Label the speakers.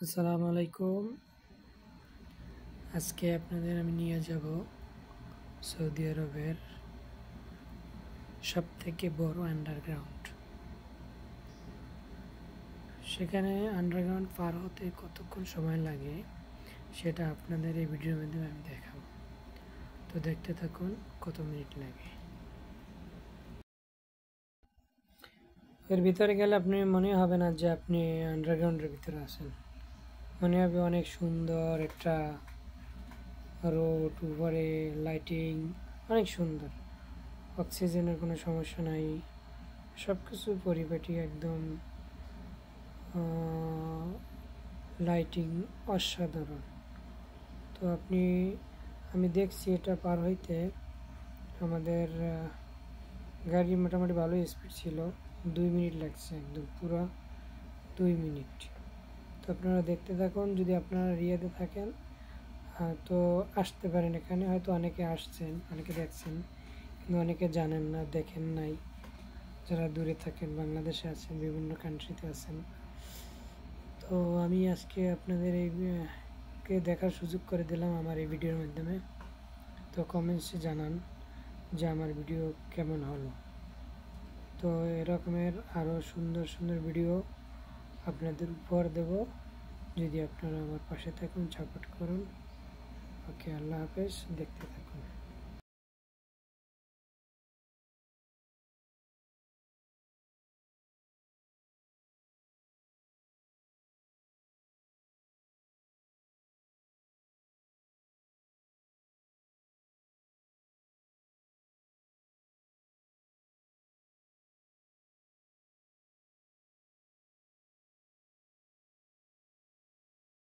Speaker 1: আসসালামু আলাইকুম। আজকে আপনাদের আমি নিয়ে যাব সৌদি আরবের সবথেকে বড় আন্ডারগ্রাউন্ড। সেখানে আন্ডারগ্রাউন্ড পার হতে কতক্ষণ সময় লাগে সেটা আপনাদের এই ভিডিওর মাধ্যমে আমি দেখাবো। তো দেখতে থাকুন কত মিনিট লাগে। এর ভিতরে গেলে আপনি মনে হবে না যে আপনি আন্ডারগ্রাউন্ডের ভিতরে আছেন, মনে হবে অনেক সুন্দর একটা রোড, উপরে লাইটিং অনেক সুন্দর, অক্সিজেনের কোনো সমস্যা নাই, সব কিছু পরিপাটি একদম, লাইটিং অসাধারণ। তো আমি দেখছি এটা পার হইতে আমাদের গাড়ি মোটামুটি ভালো স্পিড ছিল, 2 মিনিট লাগছে, একদম পুরো 2 মিনিট। তো আপনারা দেখতে থাকুন। যদি আপনারা রিয়াদে থাকেন তো আসতে পারেন, এখানে হয়তো অনেকে আসছেন, অনেকে দেখছেন, কিন্তু অনেকে জানেন না, দেখেন নাই। যারা দূরে থাকেন, বাংলাদেশে আছেন, বিভিন্ন কান্ট্রিতে আছেন, তো আমি আজকে আপনাদের কে দেখার সুযোগ করে দিলাম আমার এই ভিডিওর মাধ্যমে। তো কমেন্টসে জানান যে আমার ভিডিও কেমন হলো। তো এরকমের আরও সুন্দর সুন্দর ভিডিও আপনাদের উপহার দেব যদি আপনারা আমার পাশে থাকুন, সাপোর্ট করুন। ওকে, আল্লাহ হাফেজ, দেখতে থাকুন।